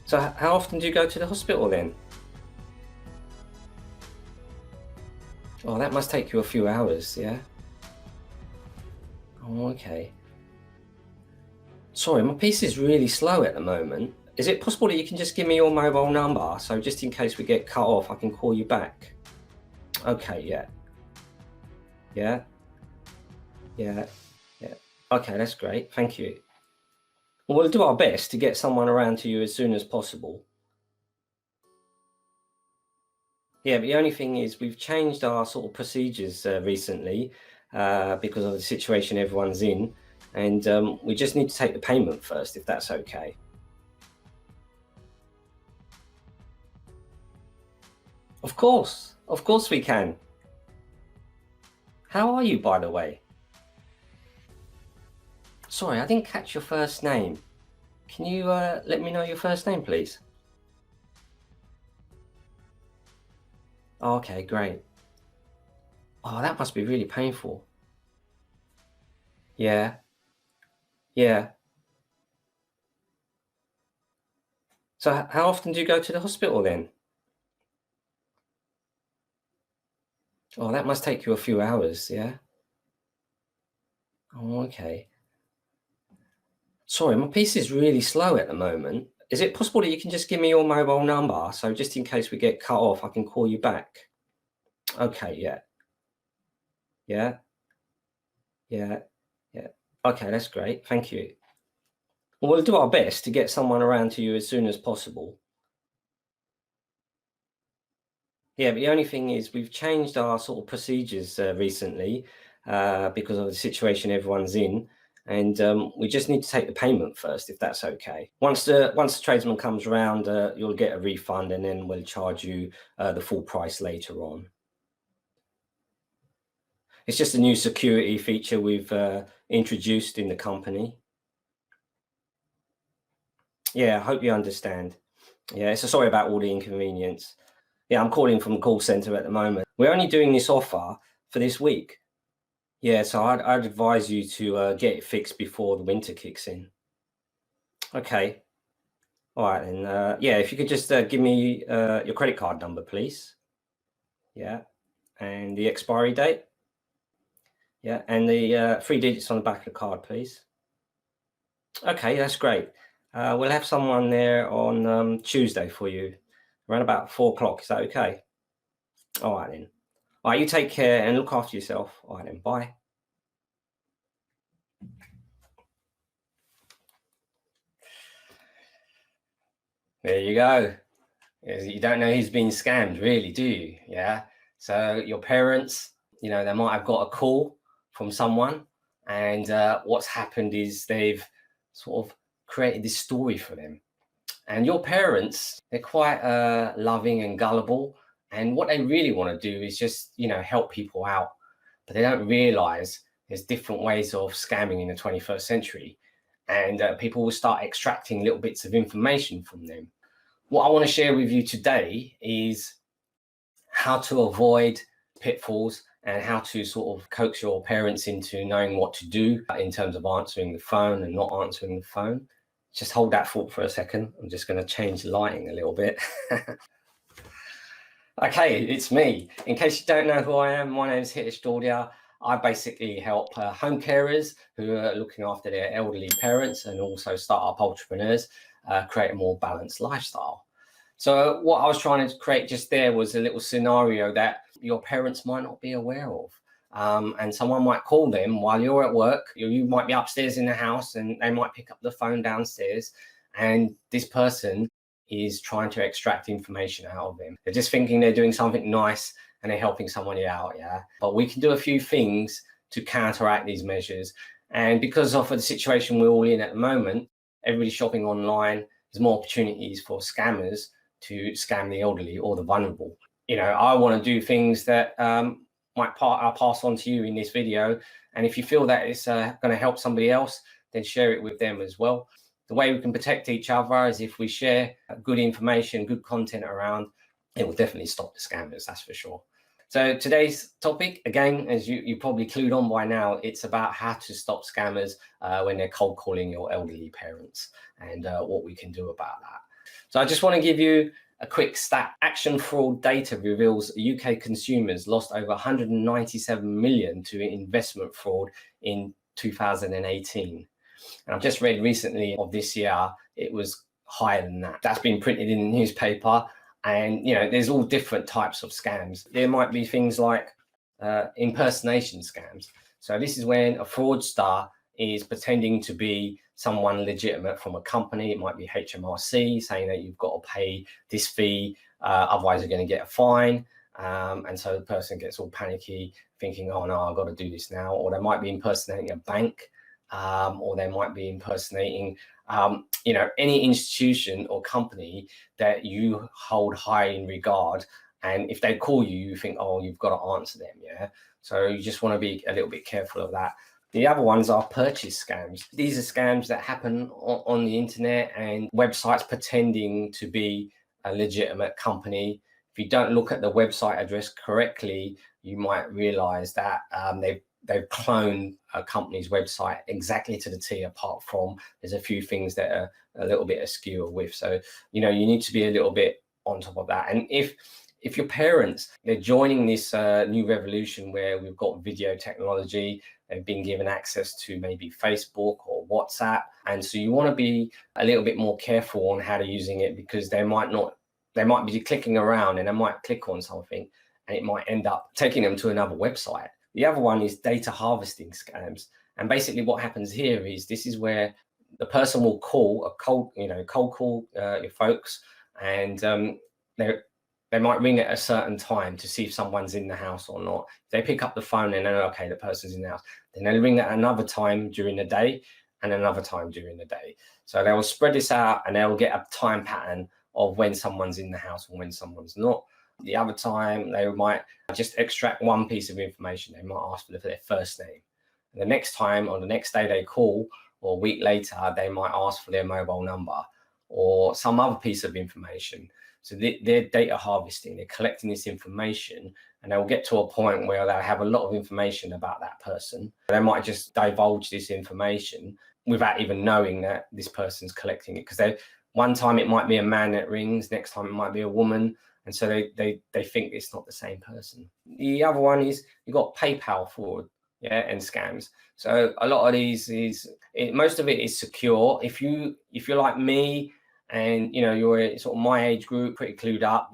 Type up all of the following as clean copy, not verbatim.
So how often do you go to the hospital then? Oh, that must take you a few hours, yeah? Oh, okay. Sorry, my PC is really slow at the moment. Is it possible that you can just give me your mobile number, so just in case we get cut off, I can call you back? Okay, yeah. Yeah, yeah, yeah. Okay, that's great. Thank you. Well, we'll do our best to get someone around to you as soon as possible. Yeah, but the only thing is we've changed our sort of procedures recently because of the situation everyone's in, and we just need to take the payment first, if that's okay. Of course we can. How are you, by the way? Sorry, I didn't catch your first name. Can you let me know your first name, please? Oh, okay, great. Oh, that must be really painful. Yeah, yeah. So how often do you go to the hospital then? Oh, that must take you a few hours, yeah? Oh, okay. Sorry, my PC is really slow at the moment. Is it possible that you can just give me your mobile number, so just in case we get cut off, I can call you back? Okay, yeah. Yeah, yeah, yeah. Okay, that's great. Thank you. Well, we'll do our best to get someone around to you as soon as possible. Yeah, but the only thing is we've changed our sort of procedures recently because of the situation everyone's in, and we just need to take the payment first, if that's okay. Once the tradesman comes around, you'll get a refund, and then we'll charge you the full price later on. It's just a new security feature we've introduced in the company. Yeah, I hope you understand. Yeah, so sorry about all the inconvenience. Yeah, I'm calling from the call center at the moment. We're only doing this offer for this week. Yeah, so I'd advise you to get it fixed before the winter kicks in. Okay. All right then. Yeah, if you could just give me your credit card number, please. Yeah, and the expiry date. Yeah, and the 3 digits on the back of the card, please. Okay, that's great. We'll have someone there on Tuesday for you, around about 4 o'clock. Is that okay? All right then. All right, you take care and look after yourself. All right then. Bye. There you go. You don't know who's been scammed, really, do you? Yeah. So your parents, they might have got a call from someone, and what's happened is they've sort of created this story for them. And your parents, they're quite loving and gullible, and what they really want to do is just, help people out, but they don't realize there's different ways of scamming in the 21st century, and people will start extracting little bits of information from them. What I want to share with you today is how to avoid pitfalls and how to sort of coax your parents into knowing what to do in terms of answering the phone and not answering the phone. Just hold that thought for a second. I'm just going to change the lighting a little bit. Okay, it's me. In case you don't know who I am, my name is Hitesh Daudia. I basically help home carers who are looking after their elderly parents and also startup entrepreneurs create a more balanced lifestyle. So what I was trying to create just there was a little scenario that your parents might not be aware of. And someone might call them while you're at work. You might be upstairs in the house and they might pick up the phone downstairs, and this person is trying to extract information out of them. They're just thinking they're doing something nice and they're helping somebody out, yeah? But we can do a few things to counteract these measures. And because of the situation we're all in at the moment, everybody's shopping online, there's more opportunities for scammers to scam the elderly or the vulnerable. I want to do things that I'll pass on to you in this video. And if you feel that it's going to help somebody else, then share it with them as well. The way we can protect each other is if we share good information, good content around. It will definitely stop the scammers, that's for sure. So today's topic, again, as you probably clued on by now, it's about how to stop scammers when they're cold calling your elderly parents and what we can do about that. So I just want to give you a quick stat. Action fraud data reveals UK consumers lost over 197 million to investment fraud in 2018. And I've just read recently of this year, it was higher than that. That's been printed in the newspaper. And, there's all different types of scams. There might be things like impersonation scams. So this is when a fraudster is pretending to be someone legitimate from a company. It might be HMRC saying that you've got to pay this fee, otherwise you're going to get a fine. And so the person gets all panicky, thinking, oh no, I've got to do this now. Or they might be impersonating a bank, or they might be impersonating, any institution or company that you hold high in regard. And if they call you, you think, oh, you've got to answer them. Yeah. So you just want to be a little bit careful of that. The other ones are purchase scams. These are scams that happen on the internet and websites pretending to be a legitimate company. If you don't look at the website address correctly, you might realize that they've cloned a company's website exactly to the T, apart from there's a few things that are a little bit askew with. So, you need to be a little bit on top of that. And if your parents, they're joining this new revolution where we've got video technology, they've been given access to maybe Facebook or WhatsApp. And so you want to be a little bit more careful on how they're using it, because they might be clicking around and they might click on something and it might end up taking them to another website. The other one is data harvesting scams. And basically what happens here is this is where the person will cold call your folks, and they might ring at a certain time to see if someone's in the house or not. If they pick up the phone and know, okay, the person's in the house, then they'll ring at another time during the day and another time during the day. So they will spread this out and they'll get a time pattern of when someone's in the house and when someone's not. The other time, they might just extract one piece of information. They might ask for their first name. And the next time or the next day they call, or a week later, they might ask for their mobile number or some other piece of information. So they're data harvesting, they're collecting this information, and they'll get to a point where they'll have a lot of information about that person. They might just divulge this information without even knowing that this person's collecting it, because one time it might be a man that rings, next time it might be a woman, and so they think it's not the same person. The other one is you've got PayPal fraud, and scams. So a lot of these most of it is secure. If you're like me, and you're sort of my age group, pretty clued up,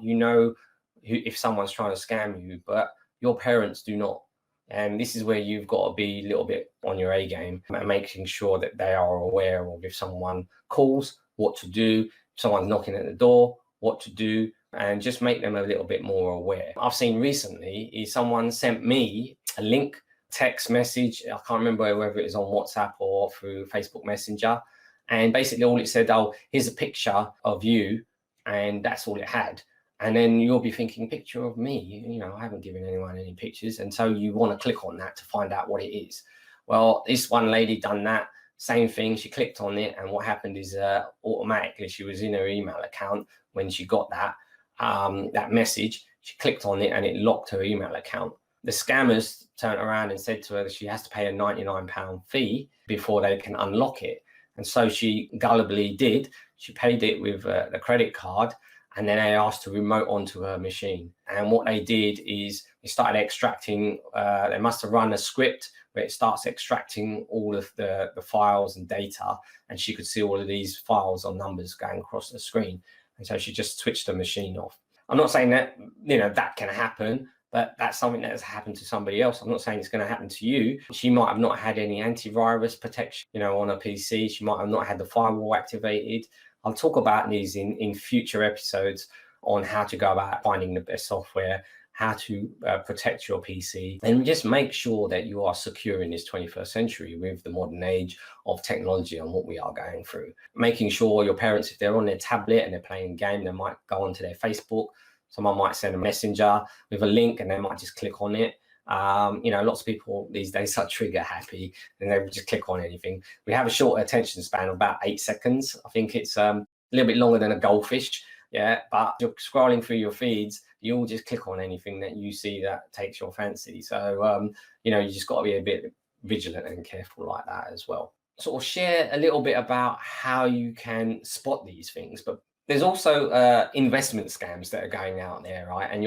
if someone's trying to scam you, but your parents do not. And this is where you've got to be a little bit on your A game and making sure that they are aware of if someone calls, what to do, if someone's knocking at the door, what to do, and just make them a little bit more aware. I've seen recently is someone sent me a link, text message, I can't remember whether it was on WhatsApp or through Facebook Messenger. And basically all it said, oh, here's a picture of you. And that's all it had. And then you'll be thinking, picture of me? I haven't given anyone any pictures. And so you want to click on that to find out what it is. Well, this one lady done that, same thing. She clicked on it. And what happened is automatically she was in her email account when she got that message. She clicked on it and it locked her email account. The scammers turned around and said to her that she has to pay a £99 fee before they can unlock it. And so she gullibly did. She paid it with the credit card, and then they asked to remote onto her machine. And what they did is they started extracting, they must have run a script where it starts extracting all of the files and data, and she could see all of these files or numbers going across the screen. And so she just switched the machine off. I'm not saying that, that can happen, but that's something that has happened to somebody else. I'm not saying it's going to happen to you. She might have not had any antivirus protection, on her PC. She might have not had the firewall activated. I'll talk about these in future episodes on how to go about finding the best software, how to protect your PC, and just make sure that you are secure in this 21st century with the modern age of technology and what we are going through. Making sure your parents, if they're on their tablet and they're playing a game, they might go onto their Facebook. Someone might send a messenger with a link and they might just click on it. Lots of people these days are trigger happy and they just click on anything. We have a short attention span of about 8 seconds. I think it's a little bit longer than a goldfish. Yeah, but you're scrolling through your feeds, you'll just click on anything that you see that takes your fancy. So, you just got to be a bit vigilant and careful like that as well. Sort of share a little bit about how you can spot these things, but There's also investment scams that are going out there, right? And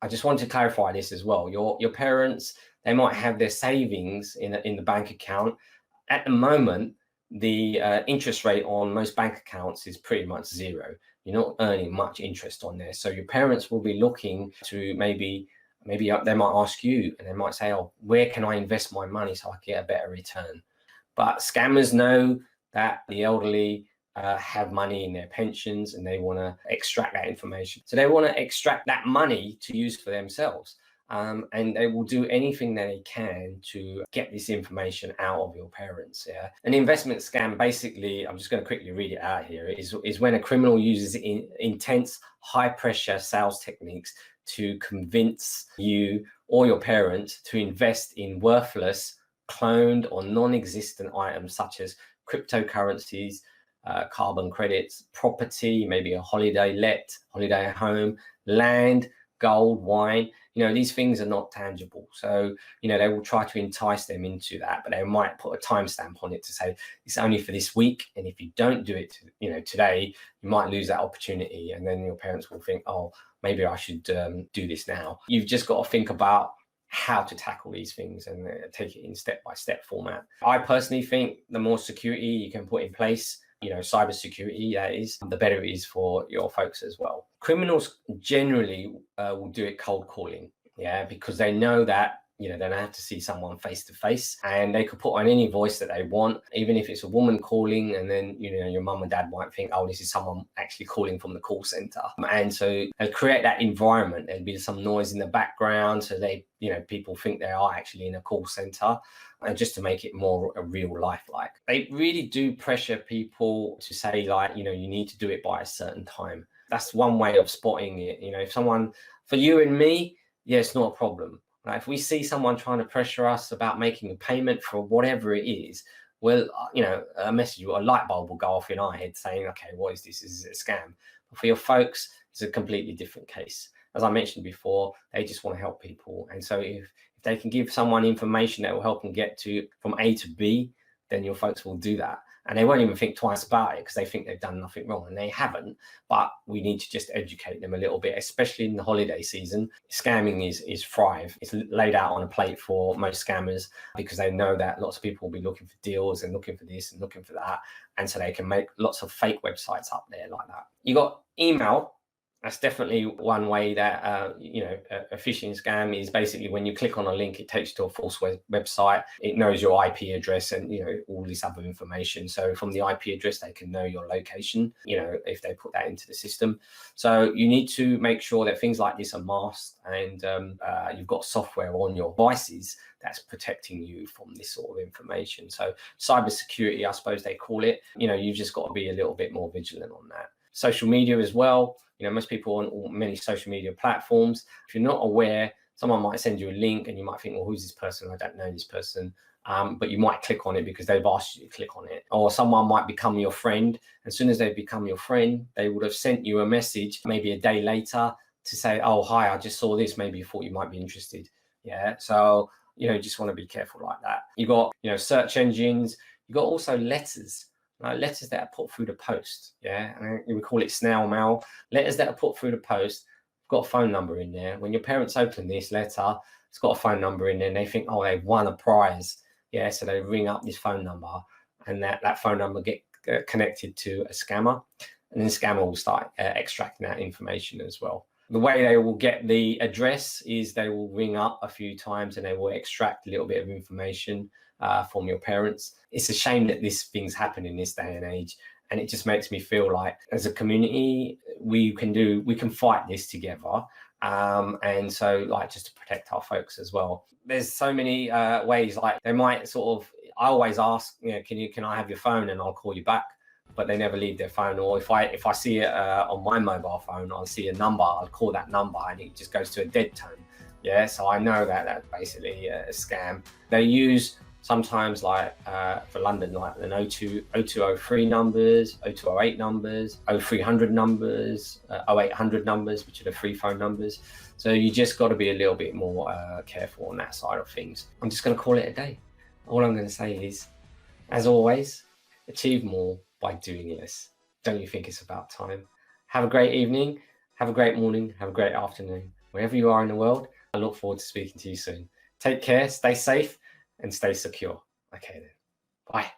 I just want to clarify this as well. Your parents, they might have their savings in the bank account. At the moment, the interest rate on most bank accounts is pretty much zero. You're not earning much interest on there. So your parents will be looking to maybe they might ask you, and they might say, oh, where can I invest my money so I can get a better return? But scammers know that the elderly have money in their pensions, and they want to extract that information. So they want to extract that money to use for themselves. And they will do anything that they can to get this information out of your parents. Yeah, an investment scam, basically, I'm just going to quickly read it out here, is when a criminal uses intense, high pressure sales techniques to convince you or your parents to invest in worthless, cloned, or non-existent items such as cryptocurrencies, carbon credits, property, maybe a holiday home, land, gold, wine. These things are not tangible. So, they will try to entice them into that, but they might put a timestamp on it to say it's only for this week. And if you don't do it, today, you might lose that opportunity. And then your parents will think, oh, maybe I should do this now. You've just got to think about how to tackle these things and take it in step-by-step format. I personally think the more security you can put in place, cyber security, that is, the better it is for your folks as well. Criminals generally will do it cold calling, because they know that they don't have to see someone face to face, and they could put on any voice that they want, even if it's a woman calling, and then your mum and dad might think, oh, this is someone actually calling from the call center. And so they create that environment. There'll be some noise in the background, so people think they are actually in a call center, and just to make it more a real life like. They really do pressure people to say, like, you need to do it by a certain time. That's one way of spotting it. If someone, for you and me, it's not a problem. Right? If we see someone trying to pressure us about making a payment for whatever it is, well, a message or a light bulb will go off in our head saying, okay, what is this? Is it a scam? But for your folks, it's a completely different case. As I mentioned before, they just want to help people. And so if they can give someone information that will help them get from A to B, then your folks will do that. And they won't even think twice about it because they think they've done nothing wrong, and they haven't. But we need to just educate them a little bit, especially in the holiday season. Scamming is thrive. It's laid out on a plate for most scammers because they know that lots of people will be looking for deals and looking for this and looking for that. And so they can make lots of fake websites up there like that. You got email. That's definitely one way that, a phishing scam is basically when you click on a link, it takes you to a false website. It knows your IP address and, all this other information. So from the IP address, they can know your location, if they put that into the system. So you need to make sure that things like this are masked, and you've got software on your devices that's protecting you from this sort of information. So cybersecurity, I suppose they call it. You've just got to be a little bit more vigilant on that. Social media as well. Most people on many social media platforms, if you're not aware, someone might send you a link and you might think, well, who's this person? I don't know this person. But you might click on it because they've asked you to click on it. Or someone might become your friend. As soon as they become your friend, they would have sent you a message maybe a day later to say, oh, hi, I just saw this. Maybe you thought you might be interested. Yeah. So, just want to be careful like that. You got, search engines. You got also letters. Letters that are put through the post, and we call it snail mail. Letters that are put through the post, got a phone number in there. When your parents open this letter, it's got a phone number in there, and they think, oh, they've won a prize, so they ring up this phone number, and that phone number get connected to a scammer, and then the scammer will start extracting that information as well. The way they will get the address is they will ring up a few times and they will extract a little bit of information from your parents. It's a shame that these things happen in this day and age, and it just makes me feel like as a community we can fight this together, and so just to protect our folks as well. There's so many ways, like they might sort of, I always ask, can I have your phone and I'll call you back, but they never leave their phone. Or if I see it on my mobile phone, I'll see a number, I'll call that number and it just goes to a dead tone. So I know that that's basically a scam. They use sometimes for London, like an 0203 numbers, 0208 numbers, 0300 numbers, 0800 numbers, which are the free phone numbers. So you just got to be a little bit more careful on that side of things. I'm just going to call it a day. All I'm going to say is, as always, achieve more by doing less. Don't you think it's about time? Have a great evening, have a great morning, have a great afternoon. Wherever you are in the world, I look forward to speaking to you soon. Take care, stay safe, and stay secure. Okay then. Bye.